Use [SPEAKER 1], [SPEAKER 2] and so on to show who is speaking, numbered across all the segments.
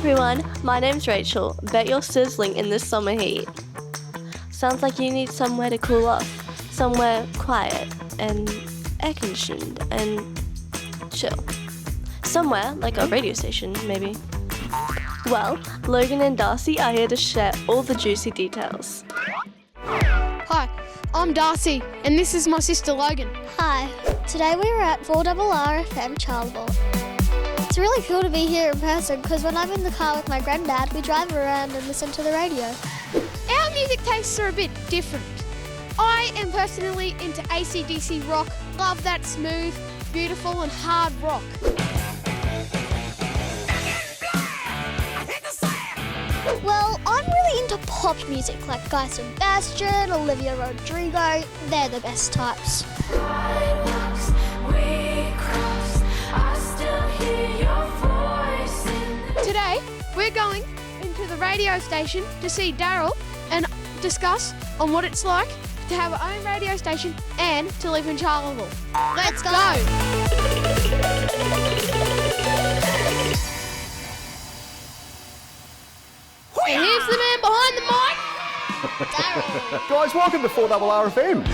[SPEAKER 1] everyone, my name's Rachel. Bet you're sizzling in this summer heat. Sounds like you need somewhere to cool off, somewhere quiet and air-conditioned and chill. Somewhere like a radio station, maybe. Well, Logann and Darcy are here to share all the juicy details.
[SPEAKER 2] Hi, I'm Darcy, and this is my sister Logann.
[SPEAKER 3] Hi, today we were at 4RR FM Charleville. It's really cool to be here in person because when I'm in the car with my granddad, we drive around and listen to the radio.
[SPEAKER 2] Our music tastes are a bit different. I am personally into AC/DC rock, love that smooth, beautiful and hard rock.
[SPEAKER 3] Well, I'm really into pop music like Guy Sebastian, Olivia Rodrigo. They're the best types.
[SPEAKER 2] Today, we're going into the radio station to see Daryl and discuss on what it's like to have our own radio station and to live in Charleville. Let's go! And here's the man behind the mic, Daryl.
[SPEAKER 4] Guys, welcome to 4RR FM.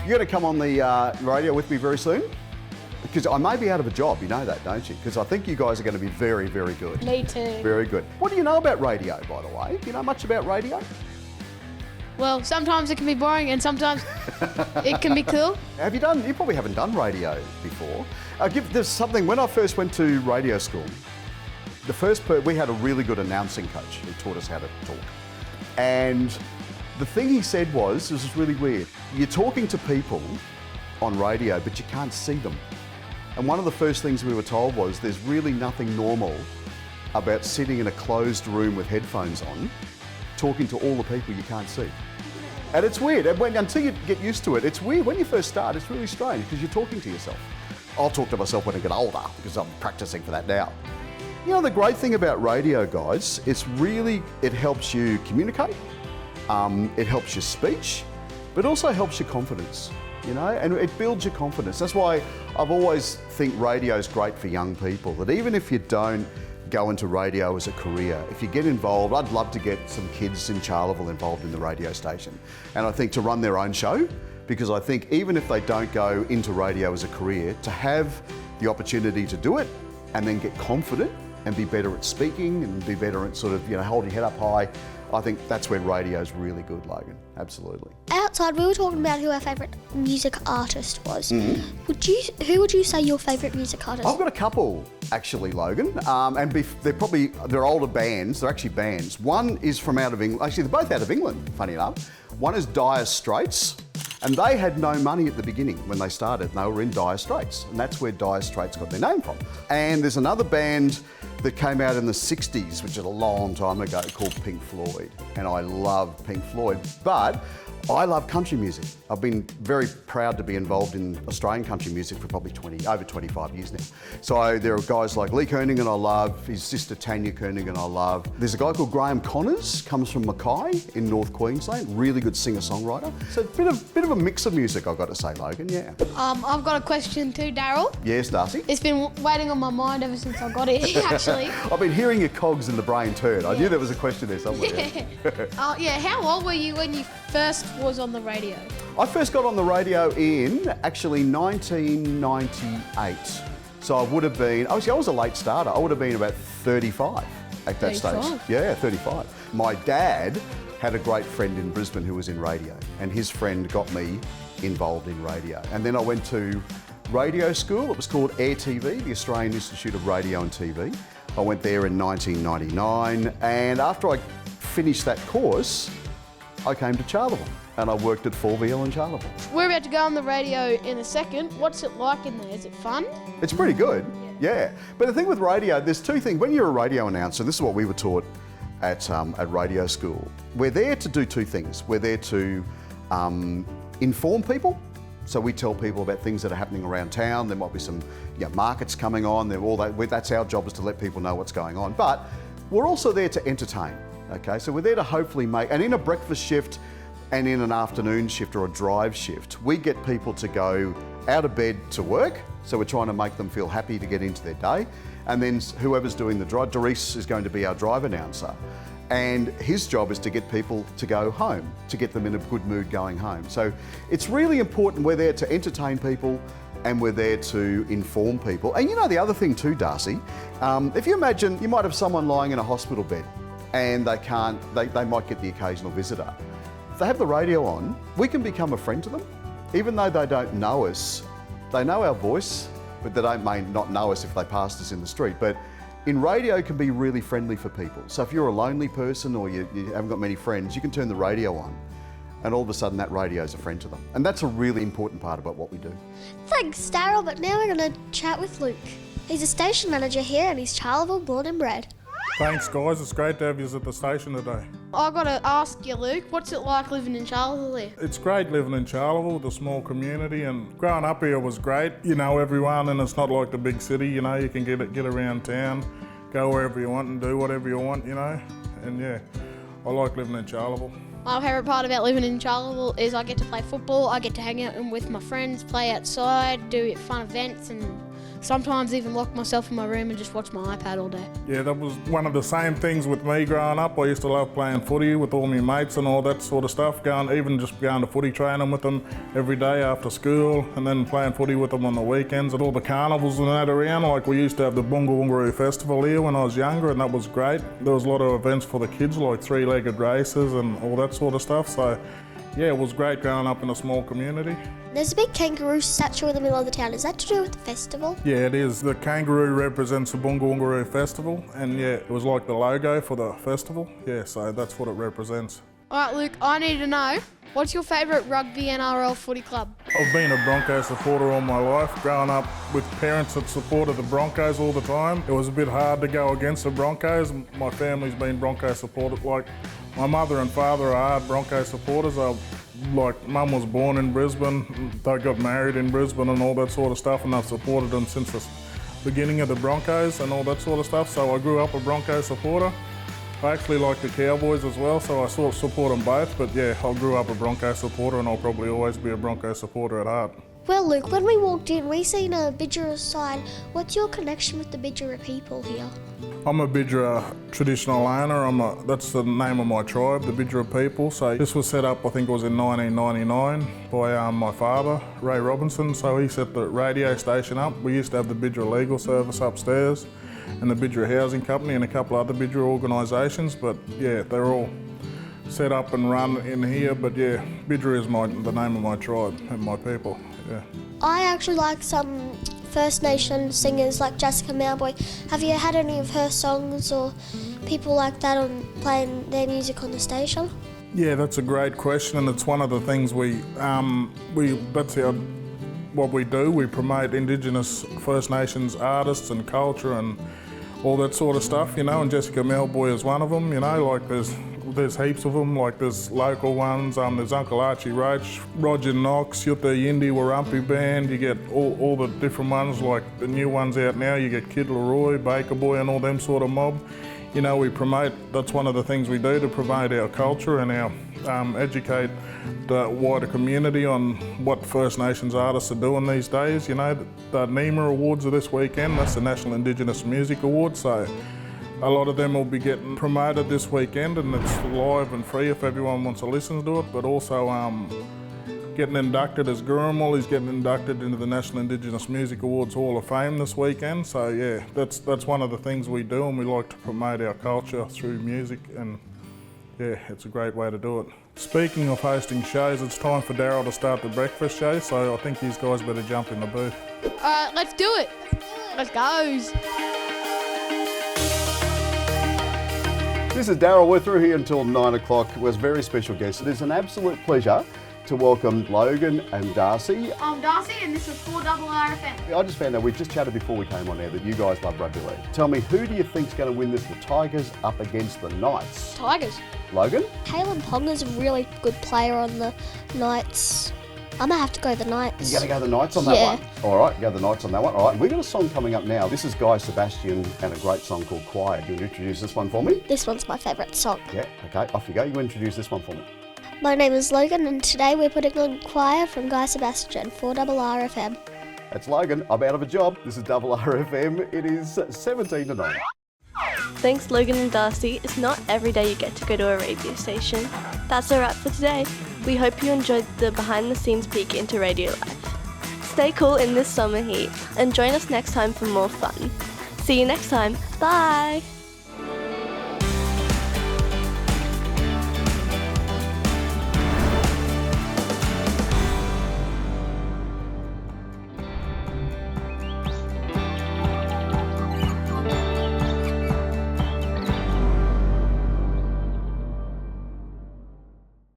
[SPEAKER 4] You're going to come on the radio with me very soon? Because I may be out of a job, you know that, don't you? Because I think you guys are going to be very, very good.
[SPEAKER 2] Me too.
[SPEAKER 4] Very good. What do you know about radio, by the way? Do you know much about radio?
[SPEAKER 2] Well, sometimes it can be boring and sometimes it can be cool.
[SPEAKER 4] You probably haven't done radio before. There's something, when I first went to radio school, we had a really good announcing coach who taught us how to talk. And the thing he said was, this is really weird, you're talking to people on radio, but you can't see them. And one of the first things we were told was there's really nothing normal about sitting in a closed room with headphones on, talking to all the people you can't see. And it's weird, and until you get used to it, it's weird. When you first start, it's really strange because you're talking to yourself. I'll talk to myself when I get older because I'm practicing for that now. You know, the great thing about radio, guys, it helps you communicate, it helps your speech, but it also helps your confidence. You know, and it builds your confidence. That's why I've always think radio is great for young people, that even if you don't go into radio as a career, if you get involved, I'd love to get some kids in Charleville involved in the radio station. And I think to run their own show, because I think even if they don't go into radio as a career, to have the opportunity to do it and then get confident and be better at speaking and be better at sort of, you know, holding your head up high, I think that's where radio's really good, Logann. Absolutely.
[SPEAKER 3] Outside, we were talking about who our favourite music artist was.
[SPEAKER 4] Mm-hmm.
[SPEAKER 3] Who would you say your favourite music artist?
[SPEAKER 4] I've got a couple, actually, Logann, and they're older bands. They're actually bands. One is from out of England. Actually, they're both out of England, funny enough. One is Dire Straits, and they had no money at the beginning when they started, and they were in Dire Straits, and that's where Dire Straits got their name from. And there's another band that came out in the 60s, which is a long time ago, called Pink Floyd. And I love Pink Floyd, but I love country music. I've been very proud to be involved in Australian country music for probably over 25 years now. So there are guys like Lee Kernaghan I love, his sister Tanya Kernaghan I love. There's a guy called Graham Connors, comes from Mackay in North Queensland, really good singer-songwriter. So a bit of a mix of music, I've got to say, Logann, yeah.
[SPEAKER 2] I've got a question too, Daryl.
[SPEAKER 4] Yes, Darcy?
[SPEAKER 2] It's been waiting on my mind ever since I got here, actually.
[SPEAKER 4] I've been hearing your cogs in the brain turn. I knew there was a question there somewhere.
[SPEAKER 2] Yeah, how old were you when you first was on the radio?
[SPEAKER 4] I first got on the radio in actually 1998. So I would have been, I was a late starter. I would have been about 35 at that
[SPEAKER 2] 35?
[SPEAKER 4] stage. Yeah, 35. My dad had a great friend in Brisbane who was in radio, and his friend got me involved in radio. And then I went to radio school. It was called AirTV, the Australian Institute of Radio and TV. I went there in 1999, and after I finished that course, I came to Charleville and I worked at 4VL in Charleville.
[SPEAKER 2] We're about to go on the radio in a second. What's it like in there? Is it fun?
[SPEAKER 4] It's pretty good, yeah. But the thing with radio, there's two things. When you're a radio announcer, this is what we were taught at radio school. We're there to do two things. We're there to inform people. So we tell people about things that are happening around town. There might be some markets coming on. That's our job, is to let people know what's going on. But we're also there to entertain. Okay, so we're there to hopefully make, and in a breakfast shift, and in an afternoon shift or a drive shift, we get people to go out of bed to work. So we're trying to make them feel happy to get into their day. And then whoever's doing the drive, Doris is going to be our drive announcer. And his job is to get people to go home, to get them in a good mood going home. So it's really important. We're there to entertain people and we're there to inform people. And you know the other thing too, Darcy, if you imagine you might have someone lying in a hospital bed and they might get the occasional visitor. If they have the radio on, we can become a friend to them. Even though they don't know us, they know our voice, but they may not know us if they passed us in the street. But in radio can be really friendly for people. So if you're a lonely person or you haven't got many friends, you can turn the radio on and all of a sudden that radio is a friend to them. And that's a really important part about what we do.
[SPEAKER 3] Thanks, Daryl, but now we're going to chat with Luke. He's a station manager here and he's Charleville born and bred.
[SPEAKER 5] Thanks guys, it's great to have you at the station today.
[SPEAKER 2] I got to ask you, Luke, what's it like living in Charleville here?
[SPEAKER 5] It's great living in Charleville, the small community, and growing up here was great. You know everyone, and it's not like the big city, you know, you can get around town, go wherever you want and do whatever you want, you know, and yeah, I like living in Charleville.
[SPEAKER 2] My favourite part about living in Charleville is I get to play football, I get to hang out with my friends, play outside, do fun events, and sometimes even lock myself in my room and just watch my iPad all day.
[SPEAKER 5] Yeah, that was one of the same things with me growing up. I used to love playing footy with all my mates and all that sort of stuff, even just going to footy training with them every day after school, and then playing footy with them on the weekends at all the carnivals and that around. Like we used to have the Bungaroo Festival here when I was younger, and that was great. There was a lot of events for the kids, like three-legged races and all that sort of stuff. So yeah, it was great growing up in a small community.
[SPEAKER 3] There's a big kangaroo statue in the middle of the town. Is that to do with the festival?
[SPEAKER 5] Yeah, it is. The kangaroo represents the Bungaroo Festival, and yeah, it was like the logo for the festival. Yeah, so that's what it represents.
[SPEAKER 2] All right, Luke, I need to know, what's your favourite rugby NRL footy club?
[SPEAKER 5] I've been a Broncos supporter all my life. Growing up with parents that supported the Broncos all the time, it was a bit hard to go against the Broncos. My family's been Broncos supported. Like, my mother and father are Broncos supporters. Like, Mum was born in Brisbane, they got married in Brisbane and all that sort of stuff, and I've supported them since the beginning of the Broncos and all that sort of stuff. So I grew up a Broncos supporter. I actually like the Cowboys as well, so I sort of support them both. But yeah, I grew up a Broncos supporter, and I'll probably always be a Broncos supporter at heart.
[SPEAKER 3] Well, Luke, when we walked in, we seen a Bidgera sign. What's your connection with the Bidgera people here?
[SPEAKER 5] I'm a Bidgera traditional owner. That's the name of my tribe, the Bidgera people. So this was set up, I think it was in 1999, by my father, Ray Robinson. So he set the radio station up. We used to have the Bidgera Legal Service upstairs and the Bidgera Housing Company and a couple other Bidgera organisations. But yeah, they're all set up and run in here. But yeah, Bidgera is the name of my tribe and my people. Yeah.
[SPEAKER 3] I actually like some First Nation singers like Jessica Mowboy. Have you had any of her songs or people like that on playing their music on the station?
[SPEAKER 5] Yeah, that's a great question, and it's one of the things that's what we do. We promote Indigenous First Nations artists and culture and all that sort of stuff, you know, and Jessica Mowboy is one of them, you know, like there's heaps of them, like there's local ones, there's Uncle Archie Roach, Roger Knox, Yutta Yindi Warumpi Band, you get all the different ones, like the new ones out now, you get Kid Leroy, Baker Boy and all them sort of mob. You know, we promote, that's one of the things we do to promote our culture and our educate the wider community on what First Nations artists are doing these days. You know, the NEMA Awards are this weekend, that's the National Indigenous Music Awards, so a lot of them will be getting promoted this weekend, and it's live and free if everyone wants to listen to it, but also getting inducted as Gurumul, he's getting inducted into the National Indigenous Music Awards Hall of Fame this weekend. So yeah, that's one of the things we do, and we like to promote our culture through music, and yeah, it's a great way to do it. Speaking of hosting shows, it's time for Daryl to start the breakfast show, so I think these guys better jump in the booth.
[SPEAKER 2] Let's do it. Let's go.
[SPEAKER 4] This is Daryl. We're through here until 9 o'clock. It was a very special guest. It is an absolute pleasure to welcome Logann and Darcy.
[SPEAKER 2] I'm Darcy and this is 4RRFM.
[SPEAKER 4] I just found out, we just chatted before we came on air, that you guys love rugby league. Tell me, who do you think's going to win this? The Tigers up against the Knights?
[SPEAKER 2] Tigers.
[SPEAKER 4] Logann?
[SPEAKER 3] Kalen Ponga's a really good player on the Knights. I'm going to have to go the Knights.
[SPEAKER 4] You're going to go the Knights on that one? All right, go the Knights on that one. All right, we've got a song coming up now. This is Guy Sebastian and a great song called Quiet. You want to introduce this one for me?
[SPEAKER 3] This one's my favourite song.
[SPEAKER 4] Yeah, okay, off you go. You introduce this one for me.
[SPEAKER 3] My name is Logan, and today we're putting on choir from Guy Sebastian, 4RR FM.
[SPEAKER 4] That's Logan. I'm out of a job. This is RRFM. It is 17 to 9.
[SPEAKER 1] Thanks, Logan and Darcy. It's not every day you get to go to a radio station. That's a wrap for today. We hope you enjoyed the behind-the-scenes peek into radio life. Stay cool in this summer heat and join us next time for more fun. See you next time. Bye!